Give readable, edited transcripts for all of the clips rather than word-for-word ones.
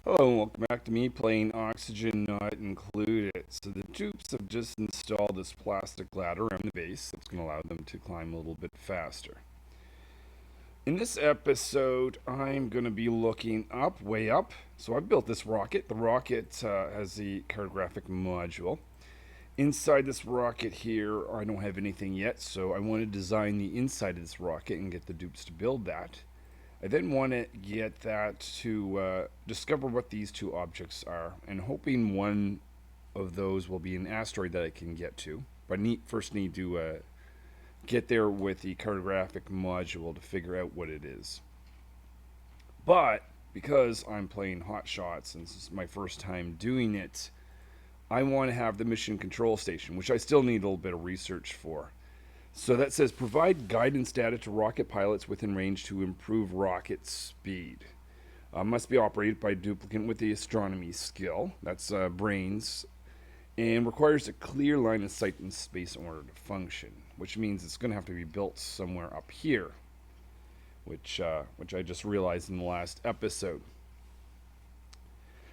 Hello and welcome back to me playing Oxygen Not Included. So the dupes have just installed this plastic ladder around the base that's going to allow them to climb a little bit faster. In this episode, I'm going to be looking up, way up. So I built this rocket. The rocket has the cartographic module. Inside this rocket here, I don't have anything yet, so I want to design the inside of this rocket and get the dupes to build that. I then want to get that to discover what these two objects are, and hoping one of those will be an asteroid that I can get to. But I first need to get there with the cartographic module to figure out what it is. But because I'm playing Hot Shots and this is my first time doing it, I want to have the mission control station, which I still need a little bit of research for. So that says provide guidance data to rocket pilots within range to improve rocket speed. Must be operated by a duplicant with the astronomy skill. That's brains. And requires a clear line of sight in space in order to function. Which means it's going to have to be built somewhere up here. Which I just realized in the last episode.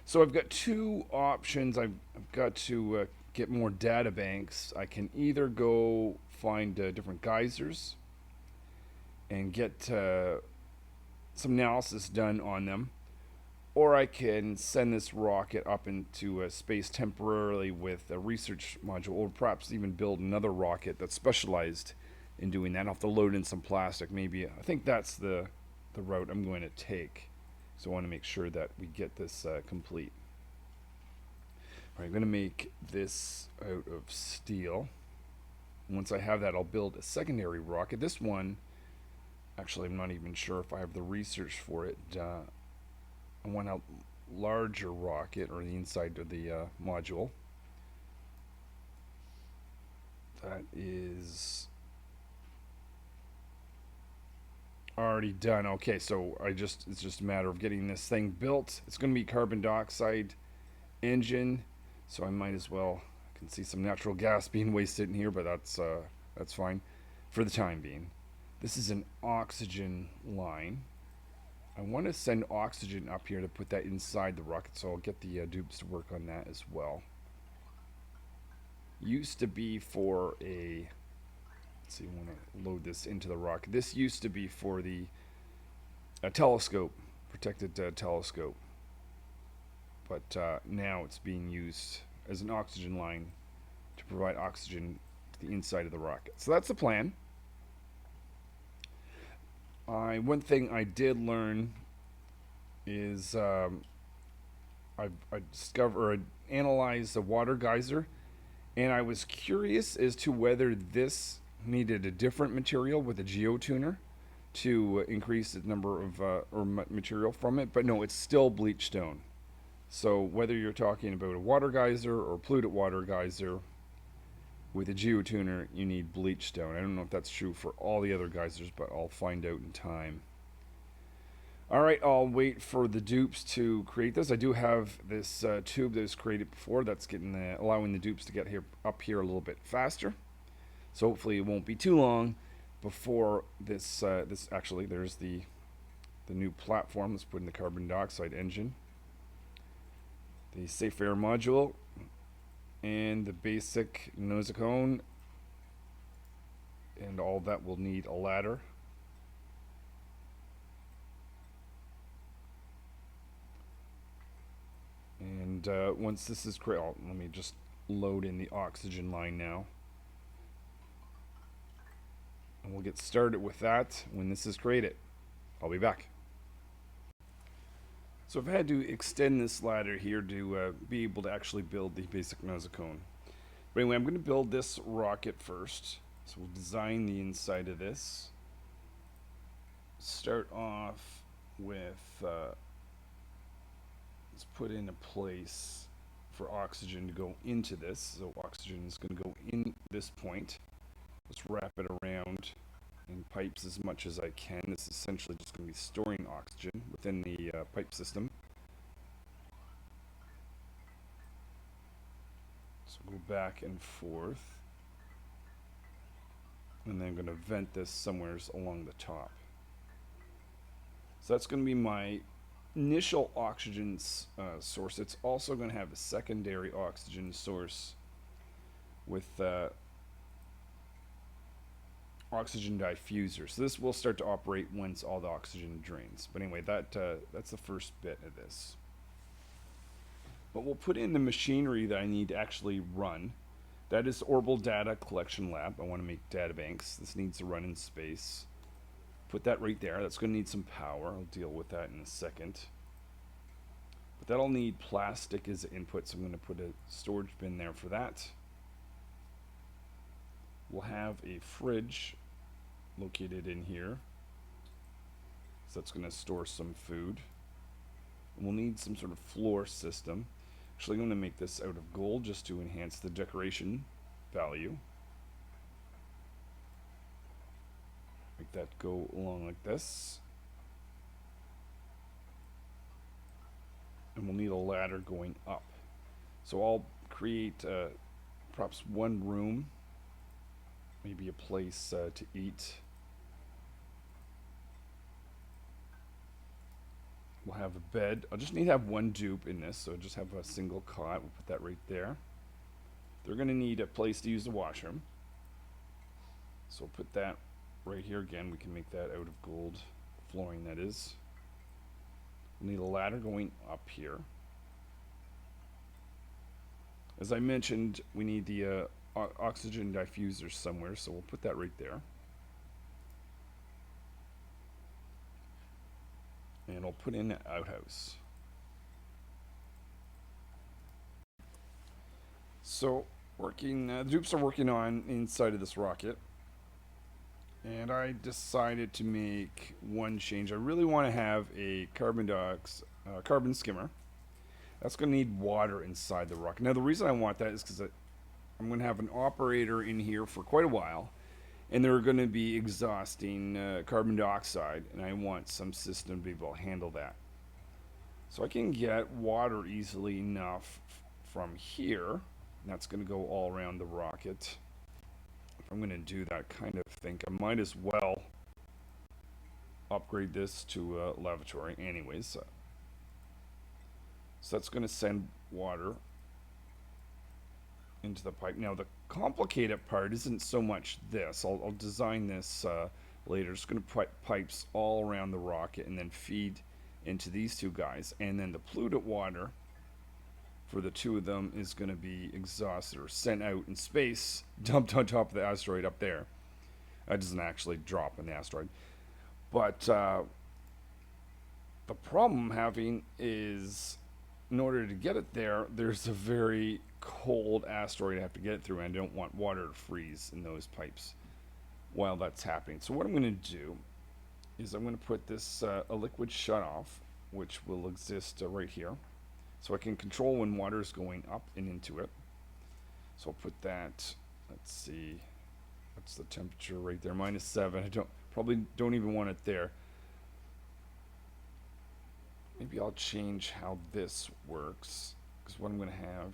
So I've got two options. I've got to get more data banks. I can either go find different geysers and get some analysis done on them, or I can send this rocket up into space temporarily with a research module, or perhaps even build another rocket that's specialized in doing that. I'll have to load in some plastic, maybe. I think that's the route I'm going to take. So I want to make sure that we get this complete. All right, I'm going to make this out of steel. Once I have that, I'll build a secondary rocket. This one, actually, I'm not even sure if I have the research for it. I want a larger rocket, or the inside of the module. That is already done. Okay, so it's just a matter of getting this thing built. It's going to be carbon dioxide engine, so I might as well. I can see some natural gas being wasted in here, but that's fine for the time being. This is an oxygen line. I want to send oxygen up here to put that inside the rocket, so I'll get the dupes to work on that as well. Used to be for a... Let's see, I want to load this into the rocket. This used to be for the telescope, protected telescope. But now it's being used as an oxygen line to provide oxygen to the inside of the rocket. So that's the plan. One thing I did learn is I discovered, or analyzed a water geyser, and I was curious as to whether this needed a different material with a geotuner to increase the number of material from it, but no, it's still bleach stone. So whether you're talking about a water geyser or polluted water geyser, with a geotuner you need bleach stone. I don't know if that's true for all the other geysers, but I'll find out in time. Alright, I'll wait for the dupes to create this. I do have this tube that was created before that's allowing the dupes to get up here a little bit faster. So hopefully it won't be too long before this actually, there's the new platform. Let's put in the carbon dioxide engine, the safe air module, and the basic nosicone, and all that will need a ladder. And once this is created, let me just load in the oxygen line now. And we'll get started with that when this is created. I'll be back. So I've had to extend this ladder here to be able to actually build the basic nosicone. But anyway, I'm going to build this rocket first. So we'll design the inside of this. Start off with, let's put in a place for oxygen to go into this. So oxygen is going to go in this point. Let's wrap it around in pipes as much as I can. This is essentially just going to be storing oxygen within the pipe system. So go back and forth. And then I'm going to vent this somewhere along the top. So that's going to be my initial oxygen source, it's also going to have a secondary oxygen source with oxygen diffuser. So this will start to operate once all the oxygen drains. But anyway, that's the first bit of this. But we'll put in the machinery that I need to actually run. That is Orbital Data Collection Lab. I want to make data banks. This needs to run in space. Put that right there. That's going to need some power. I'll deal with that in a second. But that'll need plastic as input, so I'm going to put a storage bin there for that. We'll have a fridge located in here. So that's going to store some food. And we'll need some sort of floor system. Actually, I'm going to make this out of gold just to enhance the decoration value. Make that go along like this. And we'll need a ladder going up. So I'll create perhaps one room, maybe a place to eat. We'll have a bed. I'll just need to have one dupe in this, so just have a single cot. We'll put that right there. They're going to need a place to use the washroom. So we'll put that right here again. We can make that out of gold flooring, that is. We'll need a ladder going up here. As I mentioned, we need the oxygen diffuser somewhere, so we'll put that right there. And I'll put in the outhouse. So, the dupes are working on inside of this rocket. And I decided to make one change. I really want to have a carbon skimmer. That's going to need water inside the rocket. Now, the reason I want that is because I'm going to have an operator in here for quite a while. And they're going to be exhausting carbon dioxide, and I want some system to be able to handle that. So I can get water easily enough from here, and that's going to go all around the rocket. If I'm going to do that, kind of think I might as well upgrade this to a lavatory anyways. So that's going to send water into the pipe. Now the complicated part isn't so much this. I'll design this later. It's going to put pipes all around the rocket and then feed into these two guys. And then the polluted water for the two of them is going to be exhausted or sent out in space, dumped on top of the asteroid up there. That doesn't actually drop in the asteroid. But the problem I'm having is, in order to get it there, there's a very cold asteroid I have to get it through, and I don't want water to freeze in those pipes while that's happening. So what I'm going to do is I'm going to put this a liquid shutoff, which will exist right here, so I can control when water is going up and into it. So I'll put that, let's see, what's the temperature right there, -7. I probably don't even want it there. Maybe I'll change how this works, because what I'm going to have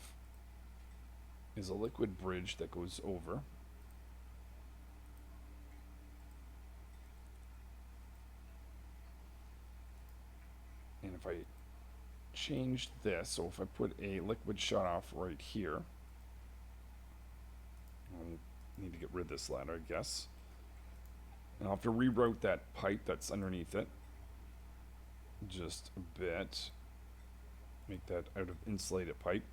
is a liquid bridge that goes over. And if I change this, so if I put a liquid shutoff right here, I'll need to get rid of this ladder, I guess. And I'll have to reroute that pipe that's underneath it just a bit. Make that out of insulated pipe.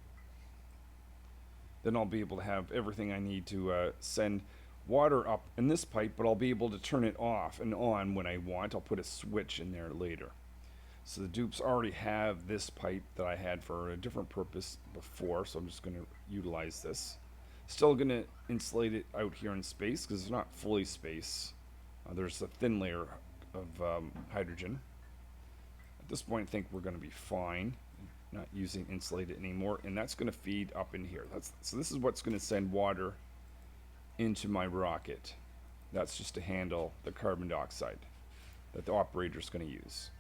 Then I'll be able to have everything I need to send water up in this pipe, but I'll be able to turn it off and on when I want. I'll put a switch in there later. So the dupes already have this pipe that I had for a different purpose before, so I'm just going to utilize this. Still going to insulate it out here in space because it's not fully space. There's a thin layer of hydrogen. At this point, I think we're going to be fine. Not using insulated anymore, and that's going to feed up in here. So this is what's going to send water into my rocket. That's just to handle the carbon dioxide that the operator is going to use.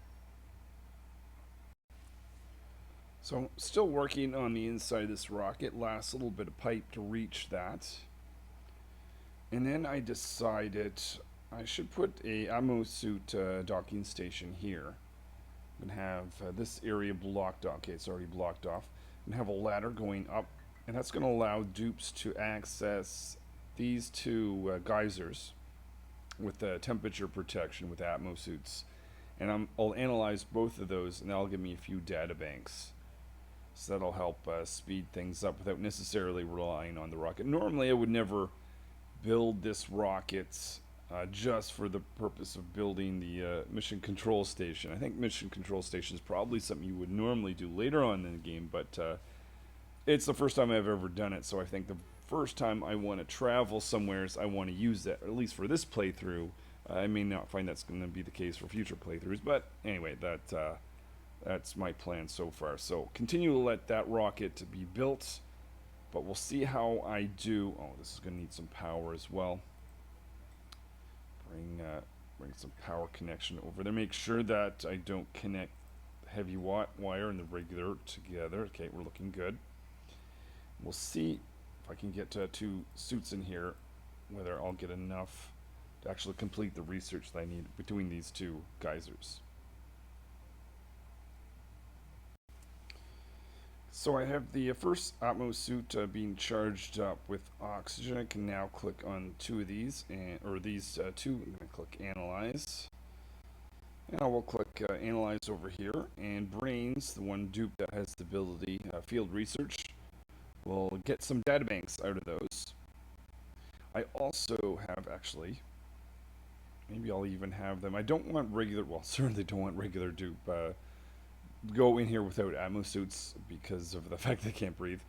So I'm still working on the inside of this rocket. Last little bit of pipe to reach that. And then I decided I should put a ammo suit docking station here. I'm going to have this area blocked off. Okay, it's already blocked off. I'm going to have a ladder going up, and that's going to allow dupes to access these two geysers with temperature protection with Atmos suits. And I'll analyze both of those, and that'll give me a few data banks. So that'll help speed things up without necessarily relying on the rocket. Normally, I would never build this rocket just for the purpose of building the mission control station. I think mission control station is probably something you would normally do later on in the game, but it's the first time I've ever done it, so I think the first time I want to travel somewhere, I want to use that, at least for this playthrough. I may not find that's going to be the case for future playthroughs, but anyway, that's my plan so far. So continue to let that rocket be built, but we'll see how I do. Oh, this is going to need some power as well. Bring some power connection over there. Make sure that I don't connect the heavy wire and the regular together. Okay, we're looking good. We'll see if I can get 2 suits in here, whether I'll get enough to actually complete the research that I need between these 2 geysers. So I have the first Atmos suit being charged up with oxygen. I can now click on 2 of these, or these 2. I'm going to click Analyze. And I will click Analyze over here. And Brains, the one dupe that has the ability, Field Research, will get some databanks out of those. I also have, actually, maybe I'll even have them. I don't want regular, well, certainly don't want regular dupe go in here without Atmos suits because of the fact they can't breathe.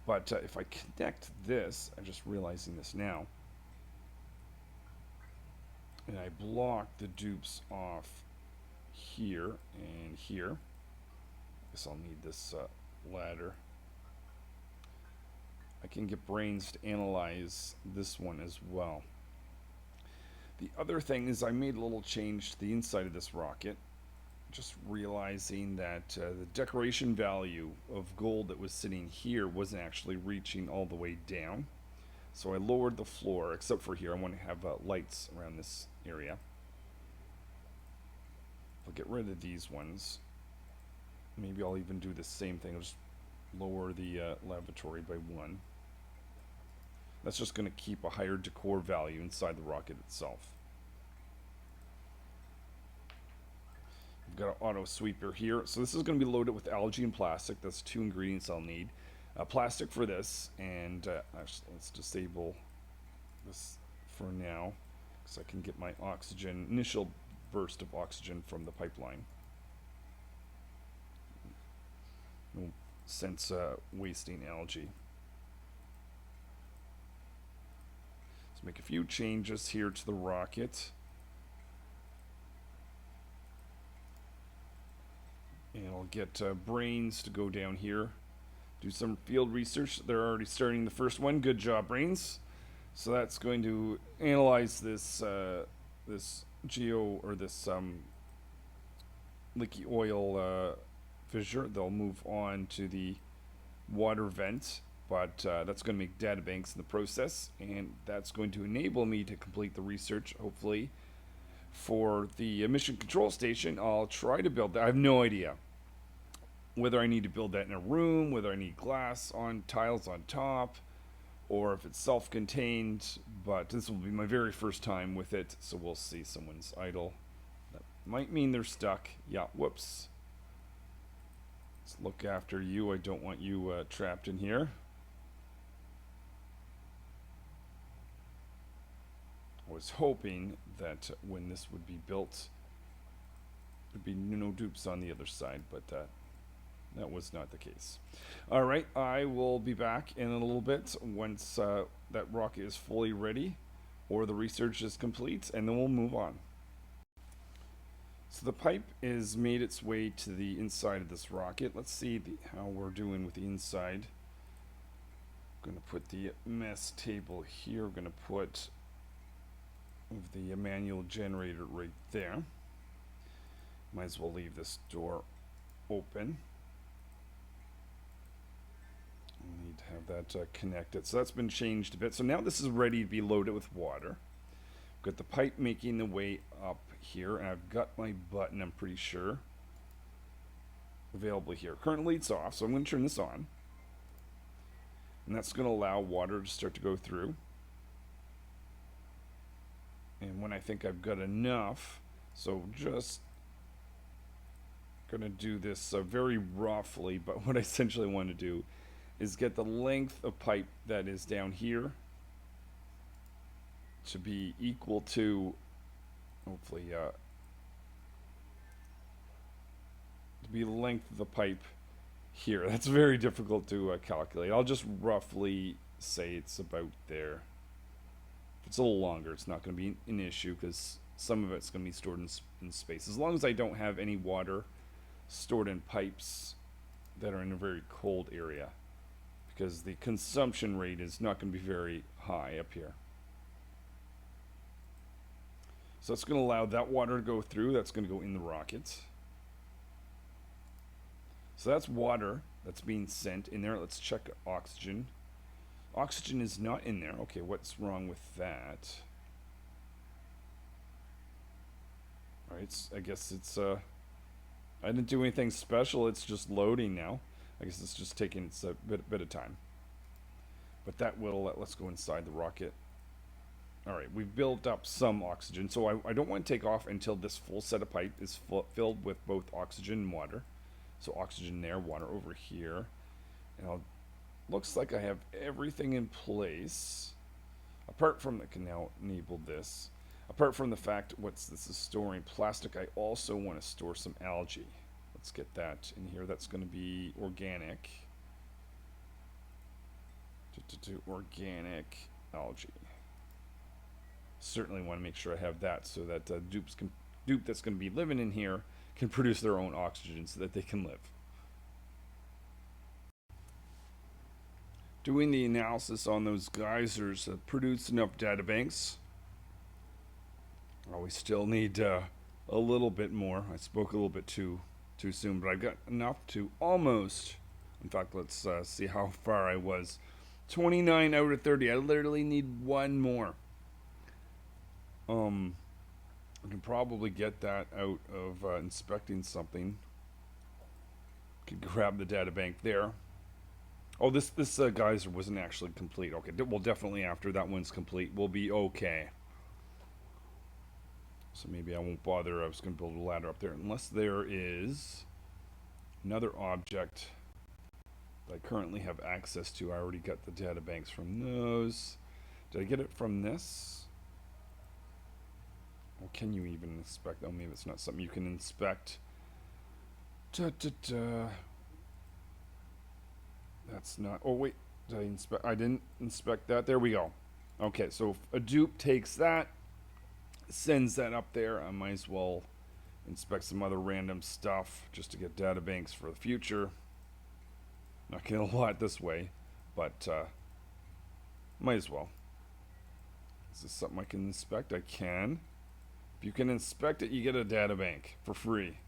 But if I connect this, I'm just realizing this now, and I block the dupes off here and here. I guess I'll need this ladder. I can get Brains to analyze this one as well. The other thing is I made a little change to the inside of this rocket. Just realizing that the decoration value of gold that was sitting here wasn't actually reaching all the way down. So I lowered the floor, except for here. I want to have lights around this area. I'll get rid of these ones. Maybe I'll even do the same thing. I'll just lower the lavatory by 1. That's just going to keep a higher decor value inside the rocket itself. I've got an auto sweeper here. So this is going to be loaded with algae and plastic. That's 2 ingredients I'll need. Plastic for this, and actually, let's disable this for now, because I can get my oxygen, initial burst of oxygen from the pipeline. No sense wasting algae. Let's make a few changes here to the rocket. And I'll get Brains to go down here, do some field research. They're already starting the first one. Good job, Brains. So that's going to analyze this this leaky oil fissure. They'll move on to the water vent, but that's going to make data banks in the process, and that's going to enable me to complete the research, hopefully, for the mission control station. I'll try to build that. I have no idea whether I need to build that in a room, whether I need glass on tiles on top, or if it's self-contained, but this will be my very first time with it, so we'll see. Someone's idle. That might mean they're stuck. Yeah, whoops. Let's look after you. I don't want you trapped in here. I was hoping that when this would be built, there'd be no dupes on the other side, but that was not the case. Alright, I will be back in a little bit once that rocket is fully ready, or the research is complete, and then we'll move on. So the pipe is made its way to the inside of this rocket. Let's see how we're doing with the inside. I'm going to put the mess table here. We're going to put the manual generator right there. Might as well leave this door open. I need to have that connected. So that's been changed a bit. So now this is ready to be loaded with water. Got the pipe making the way up here, and I've got my button, I'm pretty sure. available here. Currently it's off, so I'm going to turn this on. And that's going to allow water to start to go through. And when I think I've got enough, so just going to do this very roughly, but what I essentially want to do is get the length of pipe that is down here to be equal to, hopefully, to be the length of the pipe here. That's very difficult to calculate. I'll just roughly say it's about there. If it's a little longer, it's not going to be an issue because some of it's going to be stored in space. As long as I don't have any water stored in pipes that are in a very cold area, because the consumption rate is not going to be very high up here. So it's going to allow that water to go through. That's going to go in the rocket. So that's water that's being sent in there. Let's check oxygen. Oxygen is not in there. Okay, what's wrong with that? Alright, I guess it's, I didn't do anything special. It's just loading now. I guess it's just taking its a bit of time. But that will, let's go inside the rocket. Alright, we've built up some oxygen. So I don't want to take off until this full set of pipe is filled with both oxygen and water. So oxygen there, water over here. And looks like I have everything in place. Apart from, I can now enable this. Apart from the fact, this is storing plastic, I also want to store some algae. Let's get that in here. That's going to be organic. Organic algae. Certainly want to make sure I have that so that dupe that's going to be living in here can produce their own oxygen so that they can live. Doing the analysis on those geysers produced enough databanks. Oh, we still need a little bit more. I spoke a little bit too soon, but I've got enough to almost. In fact, let's see how far I was. 29 out of 30. I literally need one more. I can probably get that out of inspecting something. Could grab the data bank there. Oh, this geyser wasn't actually complete. Okay, well, definitely after that one's complete, we'll be okay. So maybe I won't bother. I was going to build a ladder up there unless there is another object that I currently have access to. I already got the data banks from those. Did I get it from this? Or can you even inspect? Oh, maybe it's not something you can inspect. That's not. Oh, wait. Did I inspect? I didn't inspect that. There we go. Okay, so if a dupe takes that, sends that up there, I might as well inspect some other random stuff just to get data banks for the future. Not getting a lot this way, but might as well. Is this something I can inspect? I can. If you can inspect it, you get a data bank for free.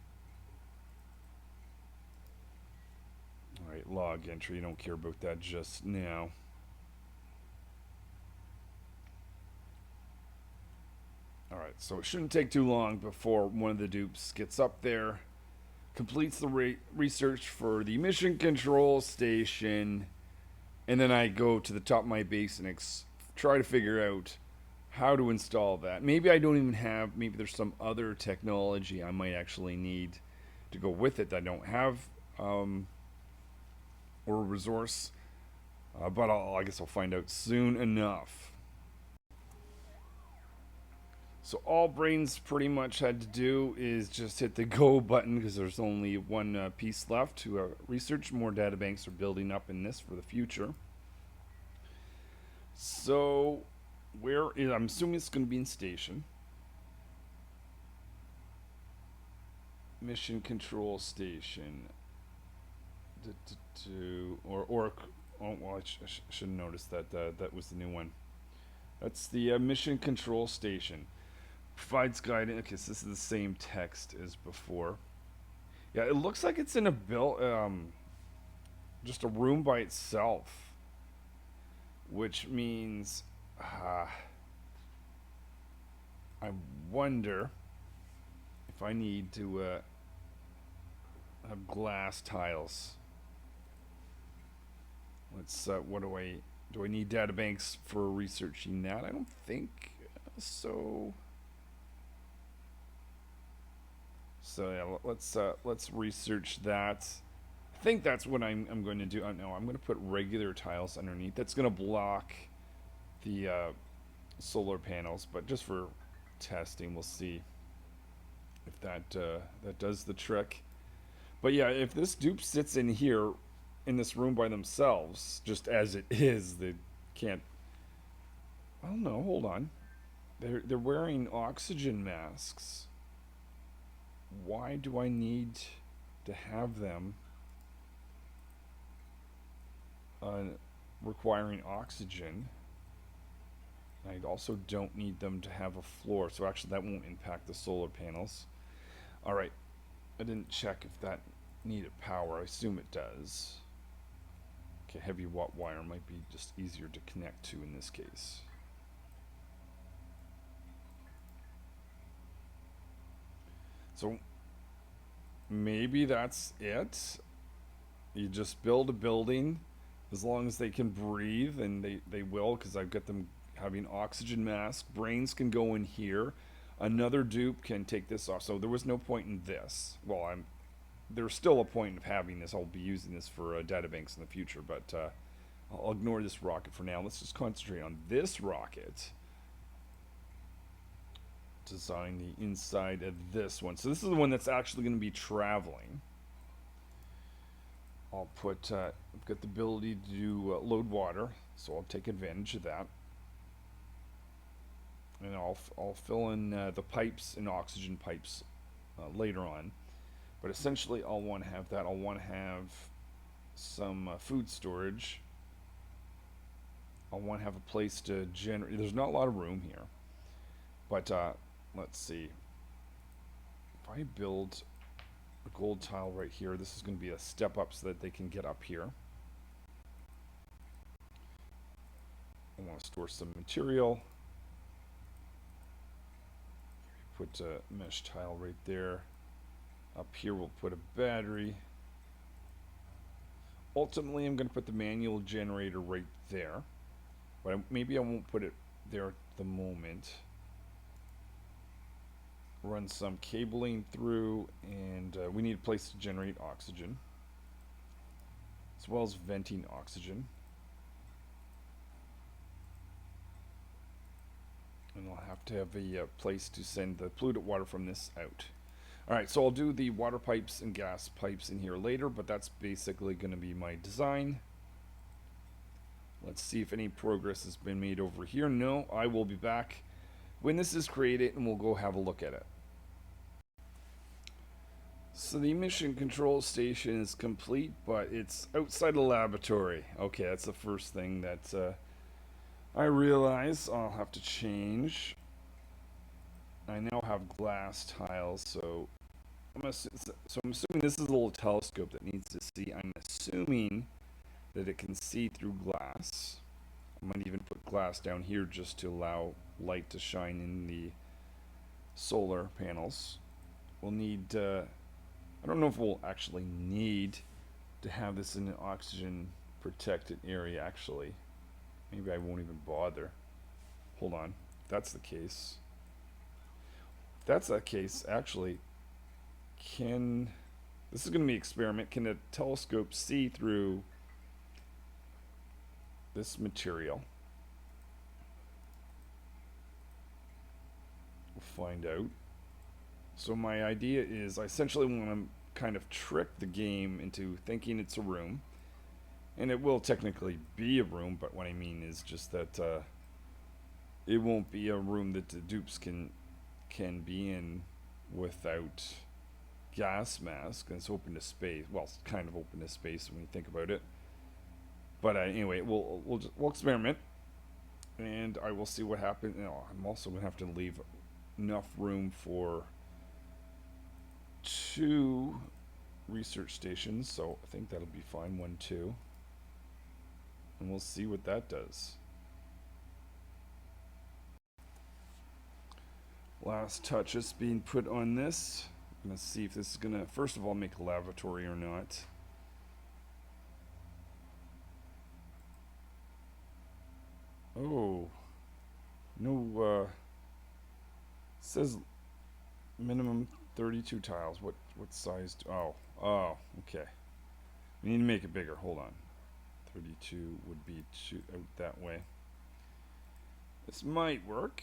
Alright, log entry. Don't care about that just now. Alright, so it shouldn't take too long before one of the dupes gets up there, completes the research for the mission control station, and then I go to the top of my base and try to figure out how to install that. Maybe I don't even have, maybe there's some other technology I might actually need to go with it that I don't have, or a resource, but I guess I'll find out soon enough. So all Brains pretty much had to do is just hit the go button because there's only one piece left to research. More databanks are building up in this for the future. So I'm assuming it's going to be in station. Mission control station. Oh, well, I should have noticed that that was the new one. That's the mission control station. Provides guidance. Okay, so this is the same text as before. Yeah, it looks like it's in a just a room by itself, which means I wonder if I need to have glass tiles. Let's, what do I need data banks for researching that? I don't think so. So yeah, let's research that. I think that's what I'm going to do. Oh, no, I'm going to put regular tiles underneath. That's going to block the solar panels, but just for testing, we'll see if that does the trick. But yeah, if this dupe sits in here in this room by themselves, just as it is, they can't. I don't know. Hold on. They're wearing oxygen masks. Why do I need to have them requiring oxygen? I also don't need them to have a floor, so actually that won't impact the solar panels. Alright, I didn't check if that needed power. I assume it does. Okay, heavy watt wire might be just easier to connect to in this case. So maybe that's it. You just build a building as long as they can breathe, and they will, because I've got them having oxygen masks. Brains can go in here. Another dupe can take this off. So there was no point in this. Well, there's still a point of having this. I'll be using this for data banks in the future, but I'll ignore this rocket for now. Let's just concentrate on this rocket. Design the inside of this one. So this is the one that's actually going to be traveling. I'll put, I've got the ability to do load water, so I'll take advantage of that. And I'll fill in the pipes and oxygen pipes later on. But essentially I'll want to have that. I'll want to have some food storage. I'll want to have a place to generate. There's not a lot of room here. But let's see. If I build a gold tile right here, this is going to be a step up so that they can get up here. I want to store some material. Put a mesh tile right there. Up here we'll put a battery. Ultimately I'm going to put the manual generator right there. But maybe I won't put it there at the moment. Run some cabling through, and we need a place to generate oxygen, as well as venting oxygen. And I'll have to have a place to send the polluted water from this out. Alright, so I'll do the water pipes and gas pipes in here later, but that's basically going to be my design. Let's see if any progress has been made over here. No, I will be back when this is created, and we'll go have a look at it. So the emission control station is complete, but it's outside the laboratory. Okay, that's the first thing that I realize I'll have to change. I now have glass tiles, so I'm assuming this is a little telescope that needs to see. I'm assuming that it can see through glass. I might even put glass down here just to allow light to shine in the solar panels. We'll need I don't know if we'll actually need to have this in an oxygen protected area, actually. Maybe I won't even bother. Hold on. If that's the case. If that's the case, actually, this is going to be an experiment. Can a telescope see through this material? We'll find out. So my idea is I essentially want to kind of trick the game into thinking it's a room. And it will technically be a room, but what I mean is just that it won't be a room that the dupes can be in without gas mask. And it's open to space. Well, it's kind of open to space when you think about it. But anyway, we'll experiment, and I will see what happens. I'm also gonna have to leave enough room for 2 research stations, so I think that'll be fine. 1, 2, and we'll see what that does. Last touches being put on this. gonna see if this is gonna, first of all, make a lavatory or not. Oh, no, says minimum 32 tiles. What size? Oh, okay. We need to make it bigger. Hold on. 32 would be out that way. This might work,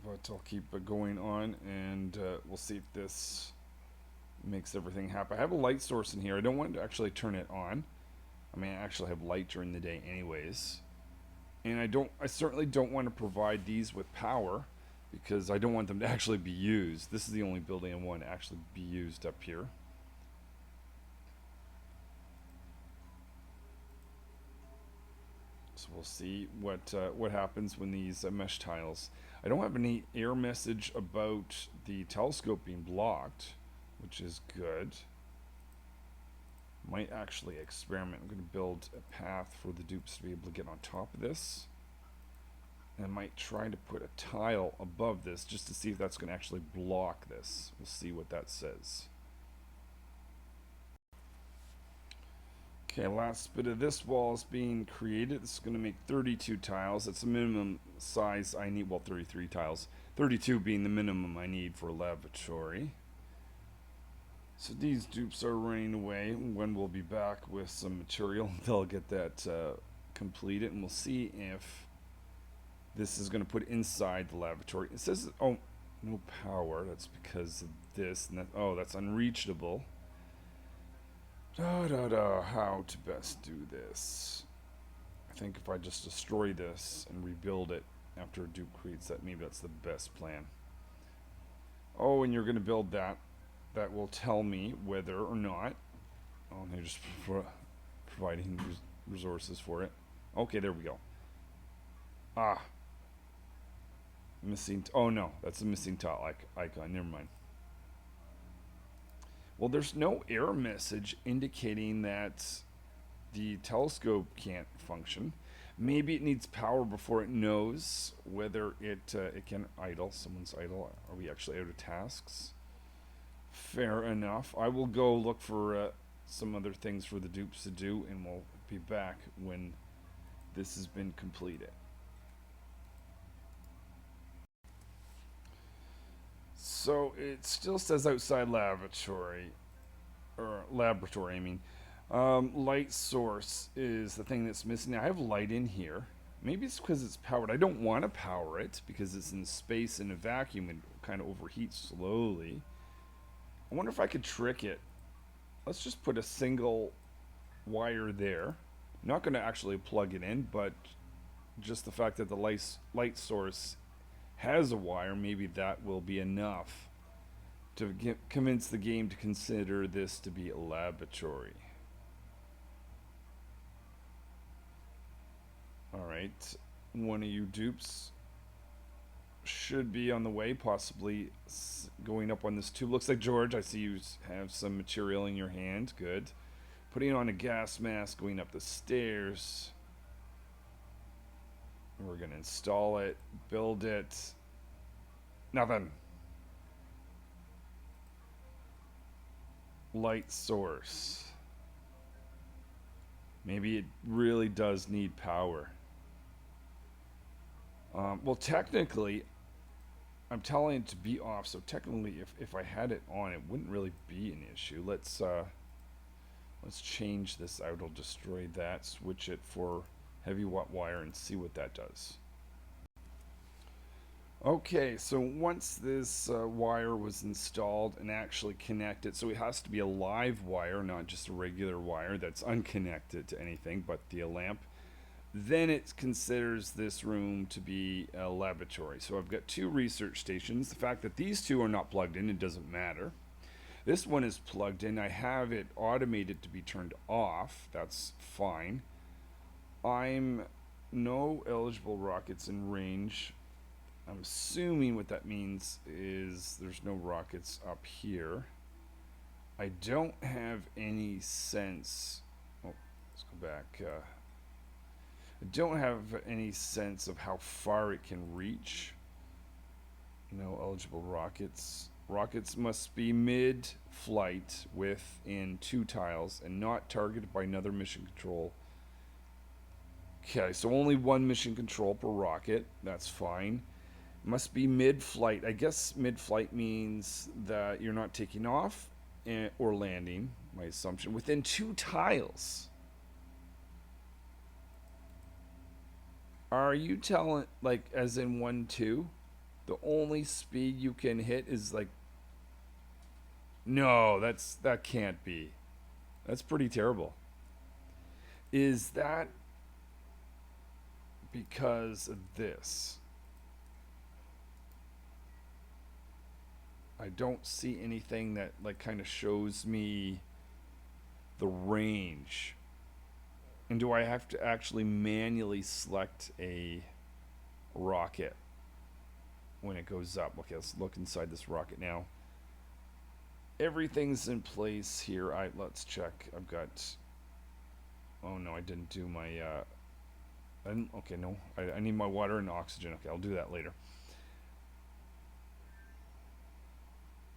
but I'll keep it going on, and we'll see if this makes everything happen. I have a light source in here. I don't want to actually turn it on. I mean, I actually have light during the day anyways. And I certainly don't want to provide these with power because I don't want them to actually be used. This is the only building I want to actually be used up here. So we'll see what happens when these mesh tiles. I don't have any error message about the telescope being blocked, which is good. Might actually experiment. I'm going to build a path for the dupes to be able to get on top of this. And I might try to put a tile above this just to see if that's going to actually block this. We'll see what that says. Okay, last bit of this wall is being created. This is going to make 32 tiles. That's the minimum size I need. Well, 33 tiles. 32 being the minimum I need for a lavatory. So these dupes are running away. When we'll be back with some material, they'll get that completed, and we'll see if this is going to put inside the lavatory. It says, oh, no power. That's because of this. And that, oh, that's unreachable. How to best do this? I think if I just destroy this and rebuild it after a dupe creates that, maybe that's the best plan. Oh, and you're going to build that. That will tell me whether or not. Oh, they're just providing resources for it. Okay, there we go. Ah. Missing. Oh no, that's a missing tile icon. Never mind. Well, there's no error message indicating that the telescope can't function. Maybe it needs power before it knows whether it can idle. Someone's idle. Are we actually out of tasks? Fair enough. I will go look for some other things for the dupes to do, and we'll be back when this has been completed. So it still says outside laboratory, or laboratory, I mean. Light source is the thing that's missing. Now, I have light in here. Maybe it's because it's powered. I don't want to power it because it's in space in a vacuum and kind of overheats slowly. I wonder if I could trick it. Let's just put a single wire there. I'm not going to actually plug it in, but just the fact that the light source has a wire, maybe that will be enough to convince the game to consider this to be a laboratory. Alright, one of you dupes should be on the way, possibly going up on this tube. Looks like George, I see you have some material in your hand. Good. Putting on a gas mask, going up the stairs. We're going to install it, build it. Nothing. Light source. Maybe it really does need power. Well, technically, I'm telling it to be off, so technically if I had it on, it wouldn't really be an issue. Let's change this out. I'll destroy that, switch it for heavy watt wire, and see what that does. Okay, so once this wire was installed and actually connected, so it has to be a live wire, not just a regular wire that's unconnected to anything but the lamp, then it considers this room to be a laboratory. So I've got two research stations. The fact that these two are not plugged in, it doesn't matter. This one is plugged in. I have it automated to be turned off. That's fine. I'm no eligible rockets in range. I'm assuming what that means is there's no rockets up here. I don't have any sense. Oh, let's go back. I don't have any sense of how far it can reach. No eligible rockets. Rockets must be mid-flight within 2 tiles and not targeted by another mission control. Okay, so only 1 mission control per rocket. That's fine. Must be mid-flight. I guess mid-flight means that you're not taking off or landing, my assumption, within 2 tiles. Are you telling, like, as in 1, 2? The only speed you can hit is, like... No, that can't be. That's pretty terrible. Is that because of this? I don't see anything that, like, kind of shows me the range. And do I have to actually manually select a rocket when it goes up? Okay, let's look inside this rocket now. Everything's in place here. Let's check. I've got... Oh no, I didn't do my... okay, no. I need my water and oxygen. Okay, I'll do that later.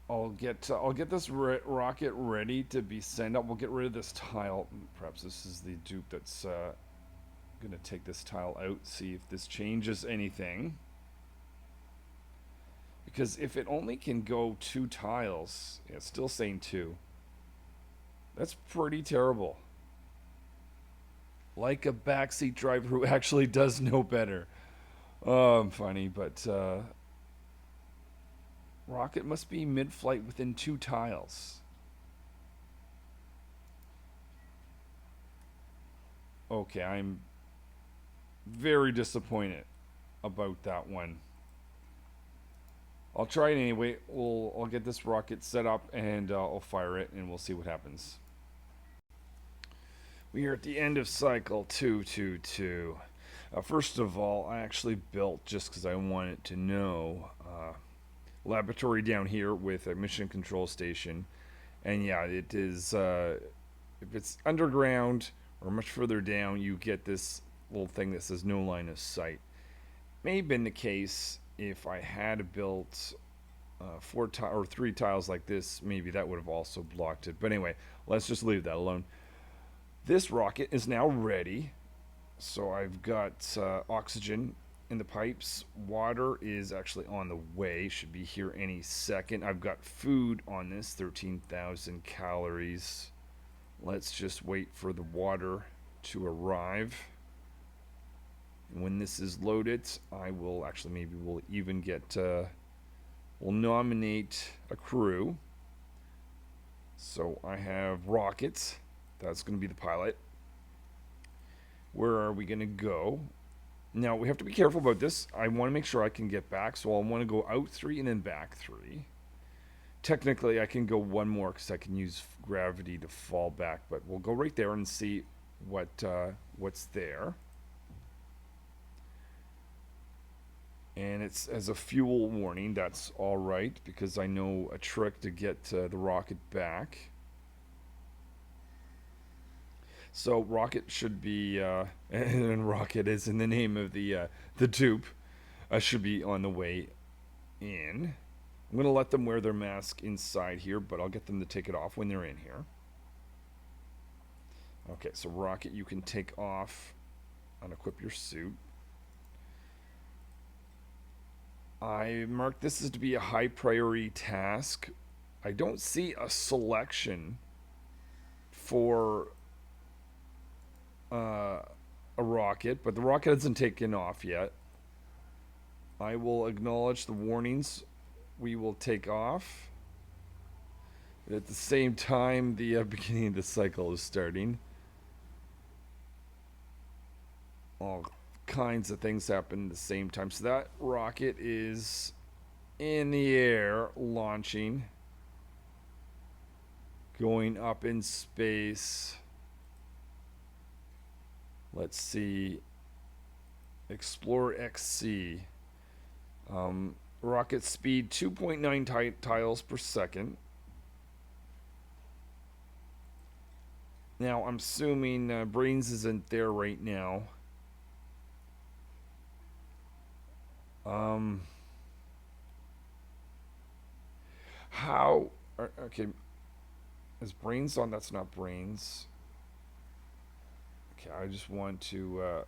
I'll get this rocket ready to be sent up. We'll get rid of this tile. Perhaps this is the dupe that's gonna take this tile out. See if this changes anything. Because if it only can go 2 tiles, yeah, it's still saying 2. That's pretty terrible. Like a backseat driver who actually does know better. Oh, I'm funny, but rocket must be mid-flight within 2 tiles. Okay, I'm very disappointed about that one. I'll try it anyway. I'll get this rocket set up and I'll fire it and we'll see what happens. We are at the end of cycle 222. First of all, I actually built, just because I wanted to know, laboratory down here with a mission control station. And yeah, it is, if it's underground or much further down, you get this little thing that says no line of sight. May have been the case if I had built 3 tiles like this, maybe that would have also blocked it. But anyway, let's just leave that alone. This rocket is now ready. So I've got oxygen in the pipes. Water is actually on the way. Should be here any second. I've got food on this, 13,000 calories. Let's just wait for the water to arrive. And when this is loaded, I will actually, maybe we'll even get, we'll nominate a crew. So I have rockets. That's going to be the pilot. Where are we going to go? Now, we have to be careful about this. I want to make sure I can get back, so I'll want to go out 3 and then back 3. Technically, I can go 1 more because I can use gravity to fall back, but we'll go right there and see what's there. And it's as a fuel warning. That's all right, because I know a trick to get the rocket back. So rocket should be, and rocket is in the name of the dupe, should be on the way in. I'm going to let them wear their mask inside here, but I'll get them to take it off when they're in here. Okay, so rocket, you can take off, unequip your suit. I marked this as to be a high priority task. I don't see a selection for a rocket, but the rocket hasn't taken off yet. I will acknowledge the warnings. We will take off. At the same time, the beginning of the cycle is starting. All kinds of things happen at the same time. So that rocket is in the air, launching, going up in space. Let's see. Explorer XC. Rocket speed 2.9 tiles per second. Now, I'm assuming Brains isn't there right now. How? Okay, is brains on? That's not brains. Okay, I just want to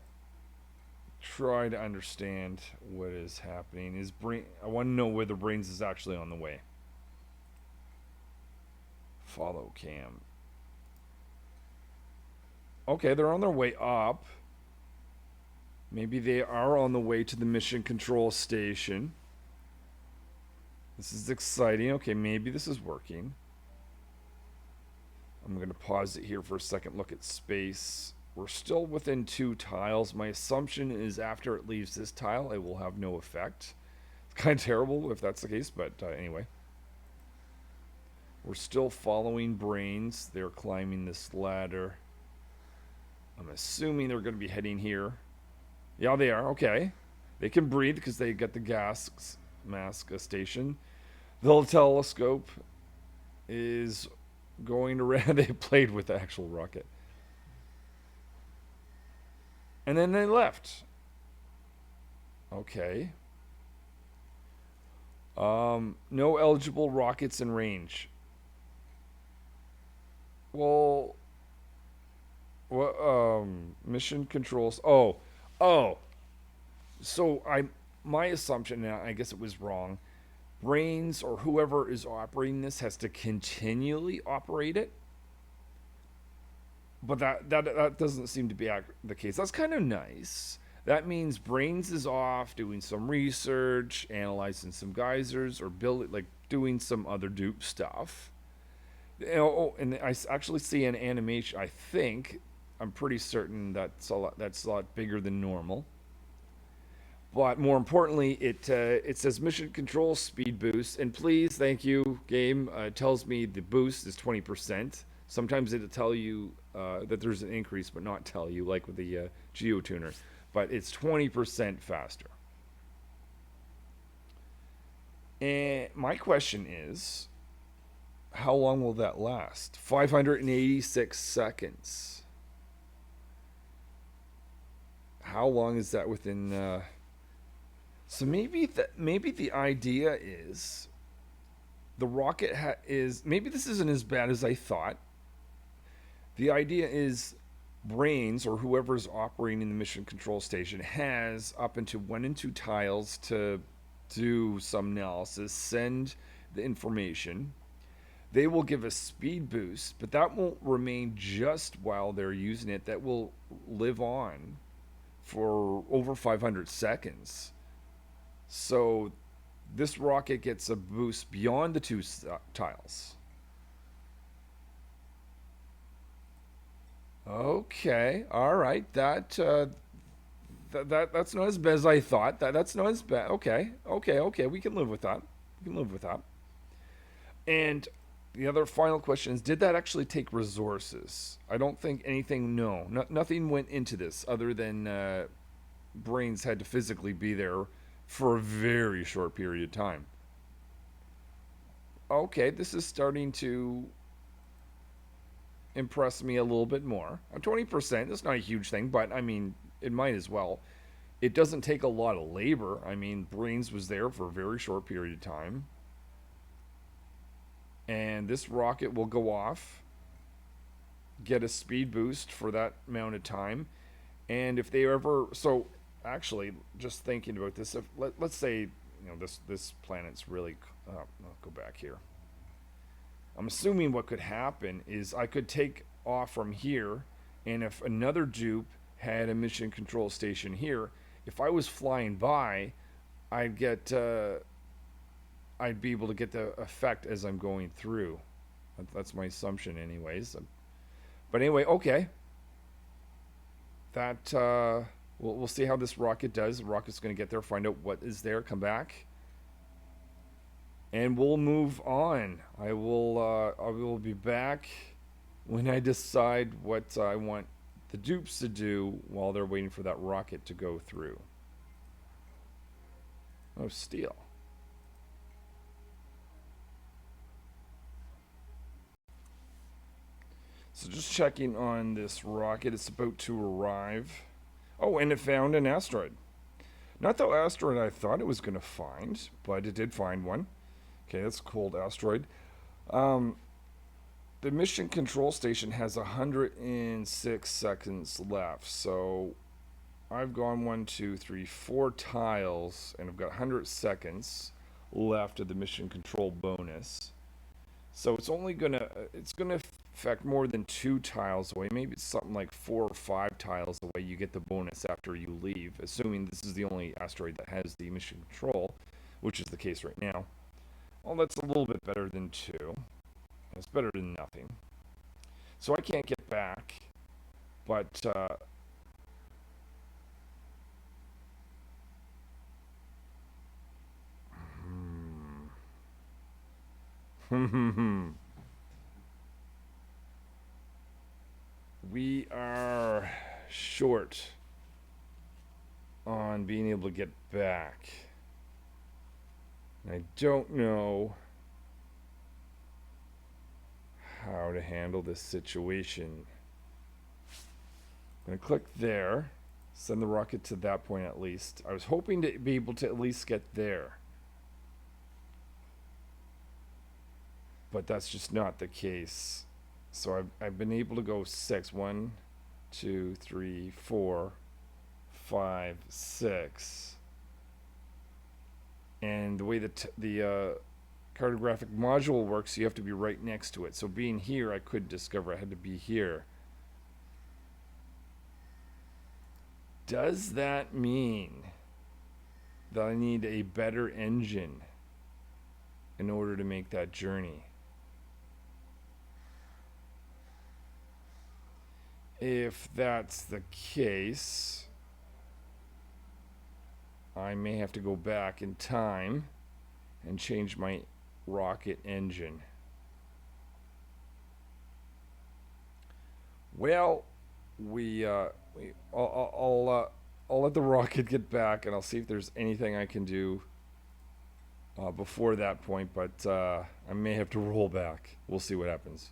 try to understand what is happening. Is brain? I want to know whether brains is actually on the way. Follow cam. Okay, they're on their way up. Maybe they are on the way to the mission control station. This is exciting. Okay, maybe this is working. I'm going to pause it here for a second, look at space. We're still within 2 tiles. My assumption is after it leaves this tile, it will have no effect. It's kind of terrible if that's the case, but anyway. We're still following brains. They're climbing this ladder. I'm assuming they're going to be heading here. Yeah, they are. Okay. They can breathe because they got the gas mask station. The little telescope is going around. They played with the actual rocket. And then they left. Okay. No eligible rockets in range. Well, what? Mission controls. Oh. So my assumption, and I guess it was wrong. Brains or whoever is operating this has to continually operate it. But that doesn't seem to be the case. That's kind of nice. That means Brains is off doing some research, analyzing some geysers, or doing some other dupe stuff. And I actually see an animation. I'm pretty certain that's a lot bigger than normal. But more importantly, it says mission control speed boost, and please, thank you, game. It tells me the boost is 20%. Sometimes it'll tell you that there's an increase, but not tell you, like with the geotuner. But it's 20% faster. And my question is, how long will that last? 586 seconds. How long is that within? So maybe the idea is the rocket is maybe this isn't as bad as I thought. The idea is Brains or whoever's operating the mission control station has up into 1 and 2 tiles to do some analysis, send the information. They will give a speed boost, but that won't remain just while they're using it. That will live on for over 500 seconds. So this rocket gets a boost beyond the 2 tiles. Okay, all right. That's not as bad as I thought. That's not as bad. Okay. We can live with that. And the other final question is: did that actually take resources? I don't think anything. Nothing went into this other than Brains had to physically be there for a very short period of time. Okay, this is starting to impress me a little bit more. 20%, that's not a huge thing, but I mean, it might as well. It doesn't take a lot of labor. I mean, Brains was there for a very short period of time. And this rocket will go off, get a speed boost for that amount of time. And if they ever, so actually, just thinking about this, let's say, this planet's really, I'll go back here. I'm assuming what could happen is I could take off from here, and if another dupe had a mission control station here, if I was flying by, I'd be able to get the effect as I'm going through. That's my assumption, anyways. But anyway, okay. We'll see how this rocket does. The rocket's going to get there, find out what is there, come back. And we'll move on. I will be back when I decide what I want the dupes to do while they're waiting for that rocket to go through. Oh, steel. So just checking on this rocket. It's about to arrive. Oh, and it found an asteroid. Not the asteroid I thought it was going to find, but it did find one. Okay, that's a cold asteroid. Um, the mission control station has 106 seconds left, so I've gone 1, 2, 3, 4 tiles, and I've got 100 seconds left of the mission control bonus. So it's gonna affect more than 2 tiles away. Maybe it's something like 4 or 5 tiles away. You get the bonus after you leave, assuming this is the only asteroid that has the mission control, which is the case right now. Well, that's a little bit better than 2. It's better than nothing. So I can't get back, but we are short on being able to get back. I don't know how to handle this situation. I'm going to click there, send the rocket to that point at least. I was hoping to be able to at least get there, but that's just not the case. So I've been able to go 6. 1, 2, 3, 4, 5, 6. And the way that the cartographic module works, you have to be right next to it. So being here, I could discover I had to be here. Does that mean that I need a better engine in order to make that journey? If that's the case, I may have to go back in time and change my rocket engine. Well, I'll let the rocket get back, and I'll see if there's anything I can do before that point. But I may have to roll back. We'll see what happens.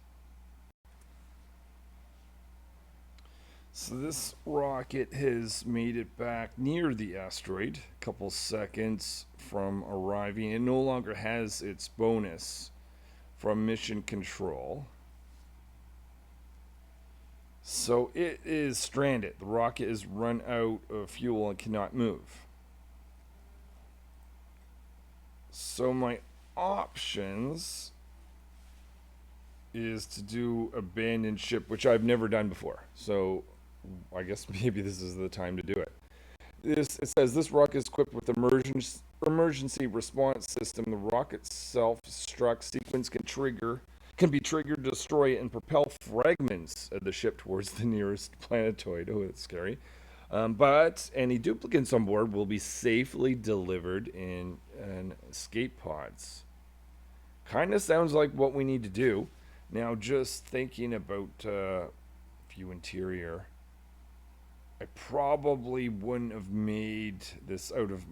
So this rocket has made it back near the asteroid, a couple seconds from arriving. It no longer has its bonus from mission control. So it is stranded. The rocket is run out of fuel and cannot move. So my options is to do abandoned ship, which I've never done before. So I guess maybe this is the time to do it. It says this rocket is equipped with emergency response system. The rocket self-destruct sequence can be triggered to destroy and propel fragments of the ship towards the nearest planetoid. Oh, that's scary. But any duplicates on board will be safely delivered in escape pods. Kind of sounds like what we need to do. Now, just thinking about view interior, I probably wouldn't have made this out of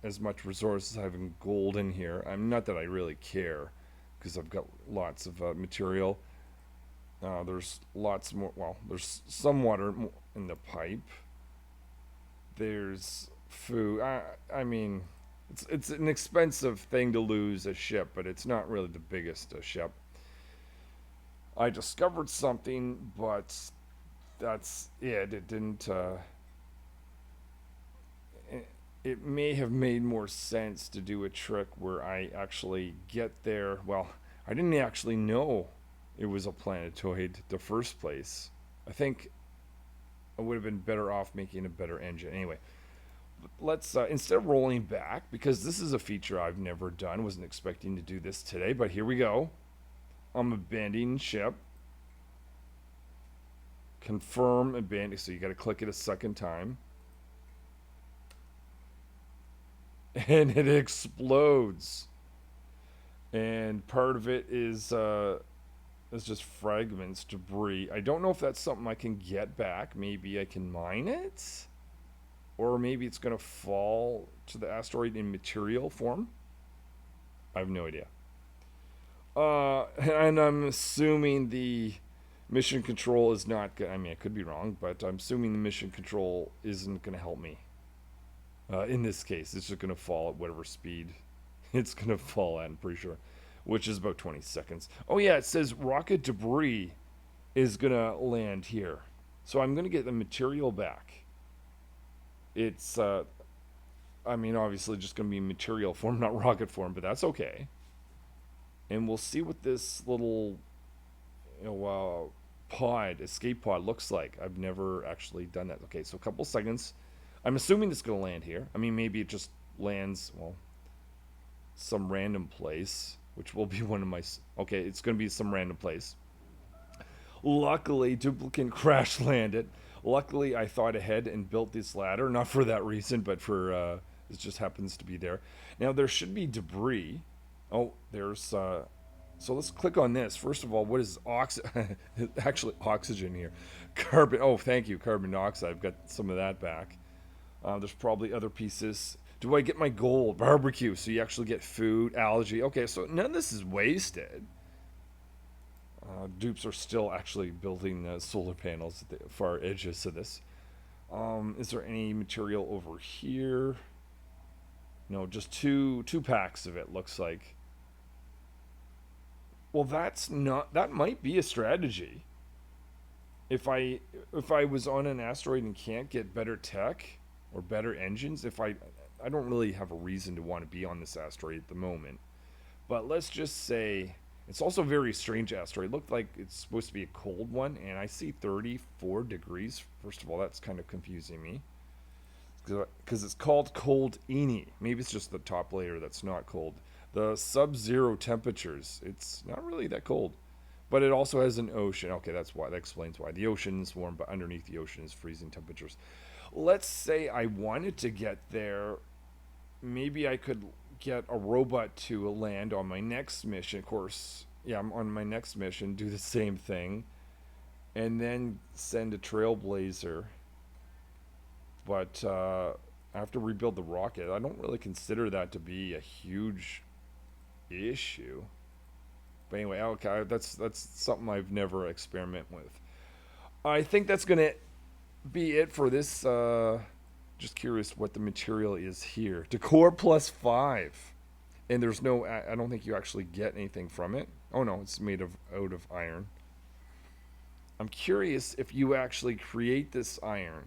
as much resources having gold in here. I'm not that I really care, because I've got lots of material. There's lots more. Well, there's some water in the pipe. There's food. I mean, it's an expensive thing to lose a ship, but it's not really the biggest ship. I discovered something, but that's it. It didn't. It may have made more sense to do a trick where I actually get there. Well, I didn't actually know it was a planetoid the first place. I think I would have been better off making a better engine. Anyway, let's instead of rolling back, because this is a feature I've never done. Wasn't expecting to do this today, but here we go. I'm abandoning ship. Confirm abandon. So you got to click it a second time. And it explodes. And part of it is just fragments, debris. I don't know if that's something I can get back. Maybe I can mine it, or maybe it's gonna fall to the asteroid in material form. I have no idea. And I'm assuming the mission control is not gonna, I mean, I could be wrong, but I'm assuming the mission control isn't gonna help me. In this case, it's just gonna fall at whatever speed it's going to fall at, I'm pretty sure, which is about 20 seconds. Oh, yeah, it says rocket debris is going to land here. So I'm going to get the material back. It's, I mean, obviously just going to be material form, not rocket form, but that's okay. And we'll see what this little, escape pod looks like. I've never actually done that. Okay, so a couple seconds. I'm assuming it's going to land here. I mean, maybe it just lands, well, some random place, which will be one of my. Okay, it's going to be some random place. Luckily, duplicate crash landed. Luckily, I thought ahead and built this ladder, not for that reason, but for it just happens to be there. Now there should be debris. Oh, there's. So let's click on this. First of all, what is actually oxygen here? Carbon. Oh, thank you, carbon dioxide. I've got some of that back. There's probably other pieces. Do I get my gold? Barbecue. So you actually get food, algae. Okay, so none of this is wasted. Dupes are still actually building solar panels at the far edges of this. Is there any material over here? No, just two packs of it. Looks like. Well, that's not. That might be a strategy. If I was on an asteroid and can't get better tech or better engines, if I don't really have a reason to want to be on this asteroid at the moment. But let's just say it's also a very strange asteroid. It looked like it's supposed to be a cold one, and I see 34 degrees. First of all, that's kind of confusing me. Because it's called cold Eni. Maybe it's just the top layer that's not cold. The sub-zero temperatures, it's not really that cold. But it also has an ocean. Okay, that's why. That explains why. The ocean is warm, but underneath the ocean is freezing temperatures. Let's say I wanted to get there. Maybe I could get a robot to land on my next mission. Of course, yeah, I'm on my next mission. Do the same thing. And then send a trailblazer. But I have to rebuild the rocket. I don't really consider that to be a huge issue. But anyway, okay, that's something I've never experimented with. I think that's gonna be it for this. Just curious what the material is here. Decor +5, and there's no. I don't think you actually get anything from it. Oh no, it's made of out of iron. I'm curious if you actually create this iron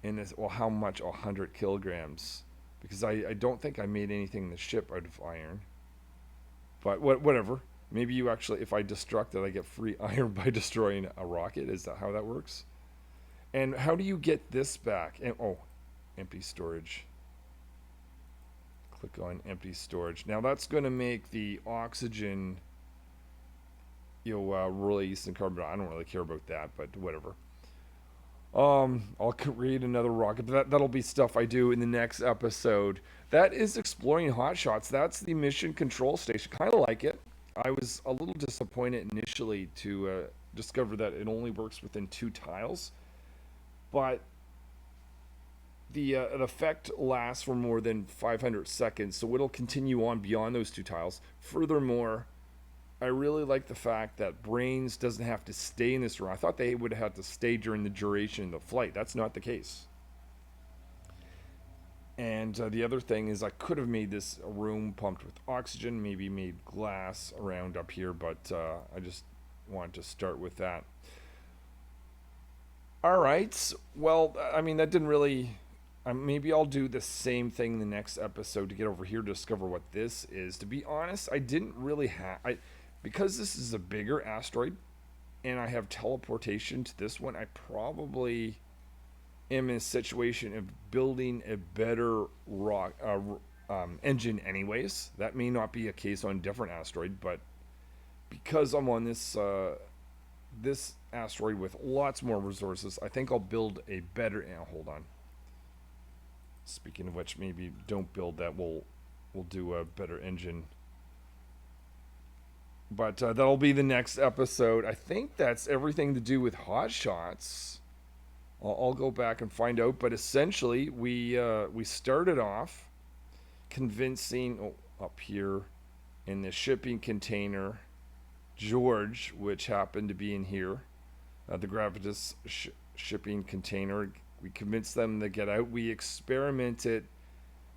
in this. Well, how much? 100 kilograms. Because I don't think I made anything in the ship out of iron. But whatever. Maybe you actually, if I destruct it, I get free iron by destroying a rocket. Is that how that works? And how do you get this back? And, oh, empty storage. Click on empty storage. Now that's going to make the oxygen, release and carbon. I don't really care about that, but whatever. I'll create another rocket. That'll be stuff I do in the next episode. That is exploring hotshots. That's the mission control station. Kind of like it. I was a little disappointed initially to discover that it only works within 2 tiles, but the effect lasts for more than 500 seconds, so it'll continue on beyond those 2 tiles. Furthermore, I really like the fact that Brains doesn't have to stay in this room. I thought they would have had to stay during the duration of the flight. That's not the case. And the other thing is I could have made this a room pumped with oxygen, maybe made glass around up here, but I just wanted to start with that. All right. Well, I mean, that didn't really. Maybe I'll do the same thing in the next episode to get over here to discover what this is. To be honest, I didn't really have. Because this is a bigger asteroid and I have teleportation to this one, I probably am in a situation of building a better engine anyways. That may not be a case on a different asteroid, but because I'm on this asteroid with lots more resources, I think I'll build a better. Hold on. Speaking of which, maybe don't build that. We'll do a better engine. But that'll be the next episode. I think that's everything to do with hotshots. I'll go back and find out. But essentially, we started off convincing up here in the shipping container George, which happened to be in here, the Gravitas shipping container. We convinced them to get out. We experimented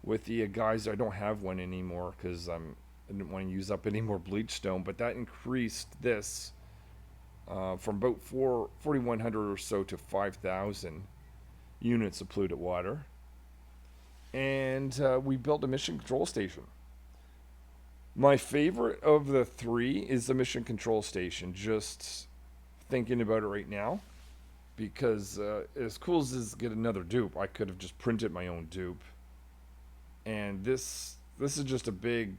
with the Geyser. I don't have one anymore because I didn't want to use up any more bleach stone, but that increased this from about 4,100 or so to 5,000 units of polluted water. And we built a mission control station. My favorite of the three is the mission control station. Just thinking about it right now, because as cool as this is, get another dupe, I could have just printed my own dupe. And this is just a big,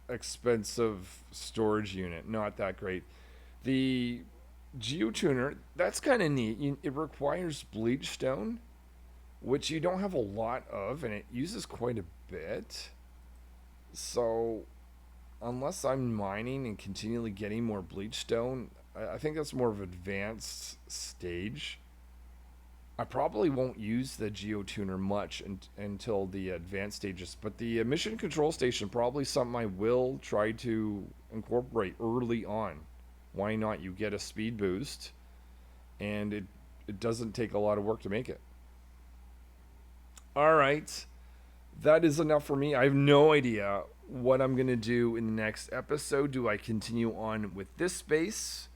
expensive storage unit. Not that great. The geotuner, that's kind of neat. It requires bleach stone, which you don't have a lot of, and it uses quite a bit. So, unless I'm mining and continually getting more bleach stone, I think that's more of an advanced stage. I probably won't use the geotuner much until the advanced stages, but the mission control station probably something I will try to incorporate early on. Why not? You get a speed boost, and it doesn't take a lot of work to make it. All right, that is enough for me. I have no idea what I'm going to do in the next episode. Do I continue on with this space?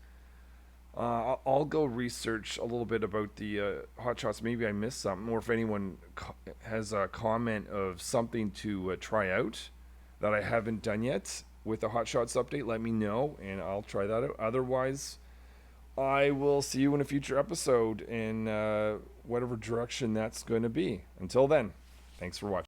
I'll go research a little bit about the hotshots. Maybe I missed something, or if anyone has a comment of something to try out that I haven't done yet with the hotshots update, let me know, and I'll try that out. Otherwise, I will see you in a future episode in whatever direction that's going to be. Until then, thanks for watching.